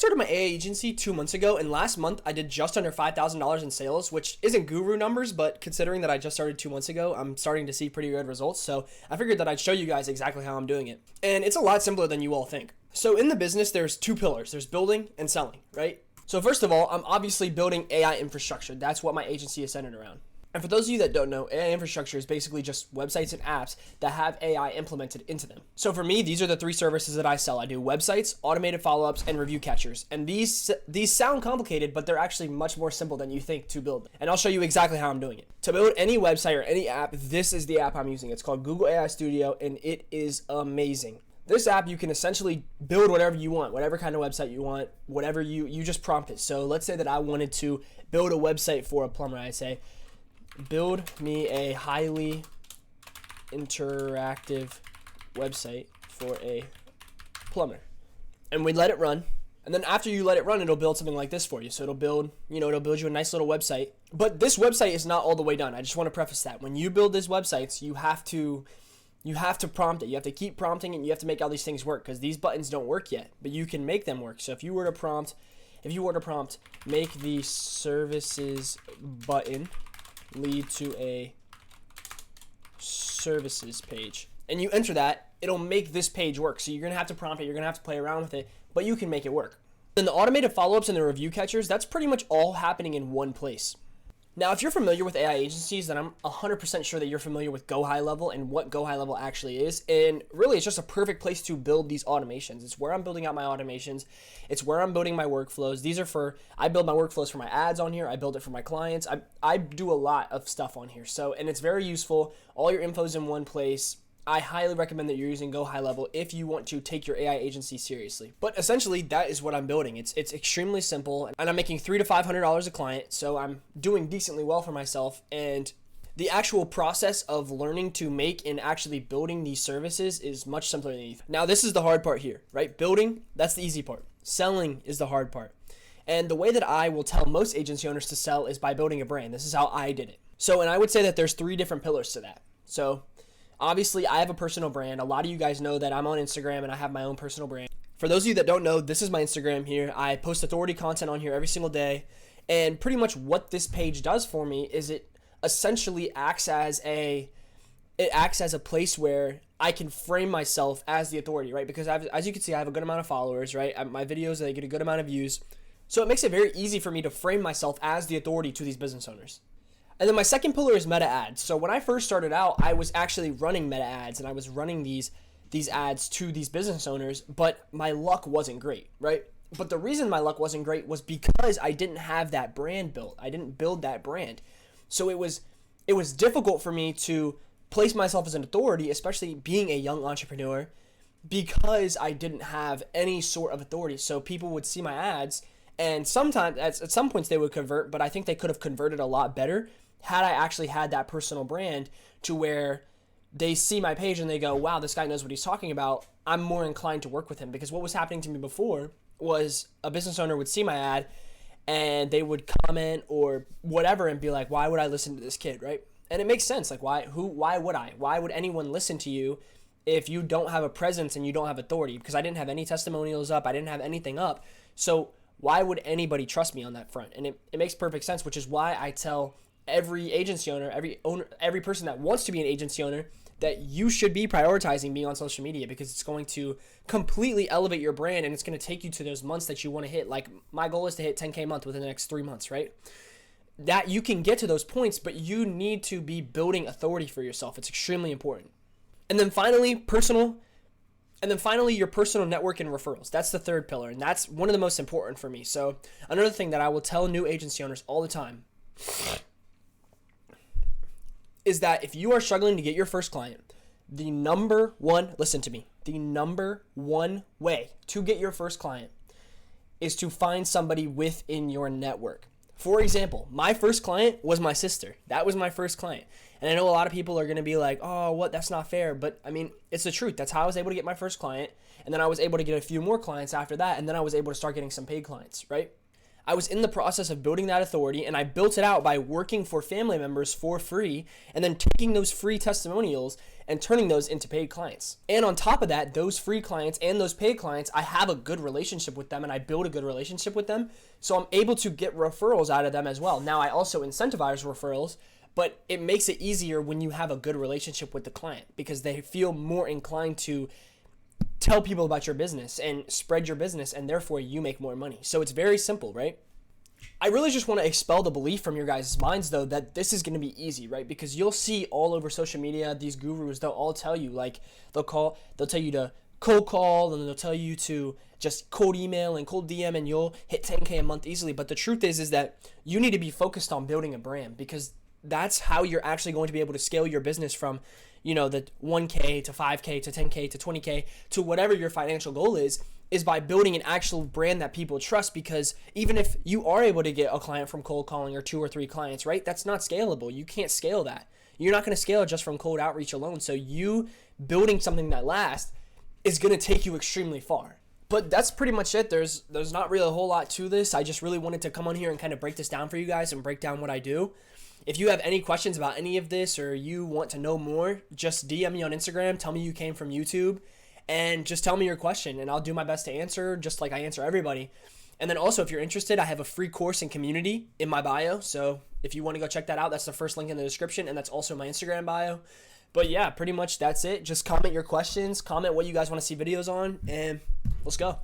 started my AI agency 2 months ago, and last month I did just under $5,000 in sales, which isn't guru numbers, but considering that I just started 2 months ago, I'm starting to see pretty good results. So I figured that I'd show you guys exactly how I'm doing it. And it's a lot simpler than you all think. So in the business, there's two pillars. There's building and selling, right? So first of all, I'm obviously building AI infrastructure. That's what my agency is centered around. And for those of you that don't know, AI infrastructure is basically just websites and apps that have AI implemented into them. So for me, these are the three services that I sell. I do websites, automated follow-ups, and review catchers. And these sound complicated, but they're actually much more simple than you think to build. And I'll show you exactly how I'm doing it. To build any website or any app, this is the app I'm using. It's called Google AI Studio, and it is amazing. This app, you can essentially build whatever you want, whatever kind of website you want, whatever you just prompt it. So let's say that I wanted to build a website for a plumber. I say, build me a highly interactive website for a plumber. And we let it run. And then after you let it run, it'll build something like this for you. So it'll build you a nice little website. But this website is not all the way done. I just want to preface that. When you build these websites, you have to prompt it. You have to keep prompting it, and you have to make all these things work, because these buttons don't work yet, but you can make them work. So if you were to prompt make the services button lead to a services page, and you enter that, it'll make this page work. So you're gonna have to prompt it, you're gonna have to play around with it, but you can make it work. Then the automated follow-ups and the review catchers, that's pretty much all happening in one place. Now, if you're familiar with AI agencies, then I'm 100% sure that you're familiar with Go High Level and what Go High Level actually is. And really, it's just a perfect place to build these automations. It's where I'm building out my automations. It's where I'm building my workflows. I build my workflows for my ads on here. I build it for my clients. I do a lot of stuff on here. And it's very useful. All your info's in one place. I highly recommend that you're using Go High Level if you want to take your AI agency seriously. But essentially, that is what I'm building. It's extremely simple, and I'm making $300 to $500 a client, so I'm doing decently well for myself. And the actual process of learning to make and actually building these services is much simpler than you think. Now, this is the hard part here, right? Building, that's the easy part. Selling is the hard part. And the way that I will tell most agency owners to sell is by building a brand. This is how I did it. So, and I would say that there's three different pillars to that. So, obviously, I have a personal brand. A lot of you guys know that I'm on Instagram and I have my own personal brand. For those of you that don't know, this is my Instagram here. I post authority content on here every single day. And pretty much what this page does for me is it essentially acts as a place where I can frame myself as the authority, right? Because as you can see, I have a good amount of followers, right? My videos, they get a good amount of views. So it makes it very easy for me to frame myself as the authority to these business owners. And then my second pillar is meta ads. So when I first started out, I was actually running meta ads, and I was running these ads to these business owners, but my luck wasn't great, right? But the reason my luck wasn't great was because I didn't have that brand built. I didn't build that brand. So it was difficult for me to place myself as an authority, especially being a young entrepreneur, because I didn't have any sort of authority. So people would see my ads, and sometimes at some points they would convert, but I think they could have converted a lot better had I actually had that personal brand, to where they see my page and they go, wow, this guy knows what he's talking about. I'm more inclined to work with him. Because what was happening to me before was a business owner would see my ad and they would comment or whatever and be like, why would I listen to this kid, right? And it makes sense. Like, why would I? Why would anyone listen to you if you don't have a presence and you don't have authority? Because I didn't have any testimonials up. I didn't have anything up. So why would anybody trust me on that front? And it makes perfect sense, which is why I tell every agency owner, every person that wants to be an agency owner, that you should be prioritizing being on social media, because it's going to completely elevate your brand, and it's going to take you to those months that you want to hit. Like, my goal is to hit 10K a month within the next 3 months, right? That you can get to those points, but you need to be building authority for yourself. It's extremely important. And then finally, your personal network and referrals. That's the third pillar, and that's one of the most important for me. So another thing that I will tell new agency owners all the time is that if you are struggling to get your first client, the number one way to get your first client is to find somebody within your network. For example, my first client was my sister. That was my first client. And I know a lot of people are going to be like, oh, what? That's not fair. But I mean, it's the truth. That's how I was able to get my first client. And then I was able to get a few more clients after that. And then I was able to start getting some paid clients, right? I was in the process of building that authority, and I built it out by working for family members for free and then taking those free testimonials and turning those into paid clients. And on top of that, those free clients and those paid clients, I have a good relationship with them and I build a good relationship with them. So I'm able to get referrals out of them as well. Now I also incentivize referrals, but it makes it easier when you have a good relationship with the client because they feel more inclined to tell people about your business and spread your business, and therefore you make more money. So it's very simple, right? I really just want to expel the belief from your guys' minds, though, that this is going to be easy, right? Because you'll see all over social media, these gurus, they'll all tell you, like, they'll tell you to cold call, and they'll tell you to just cold email and cold DM, and you'll hit 10K a month easily. But the truth is that you need to be focused on building a brand, because that's how you're actually going to be able to scale your business from, the 1K to 5K to 10K to 20K to whatever your financial goal is by building an actual brand that people trust. Because even if you are able to get a client from cold calling or 2 or 3 clients, right, that's not scalable. You can't scale that. You're not going to scale just from cold outreach alone. So you building something that lasts is going to take you extremely far. But that's pretty much it. There's not really a whole lot to this. I just really wanted to come on here and kind of break this down for you guys and break down what I do. If you have any questions about any of this or you want to know more, just DM me on Instagram. Tell me you came from YouTube and just tell me your question and I'll do my best to answer, just like I answer everybody. And then also, if you're interested, I have a free course and community in my bio. So if you want to go check that out, that's the first link in the description, and that's also my Instagram bio. But yeah, pretty much that's it. Just comment your questions, comment what you guys want to see videos on, and let's go.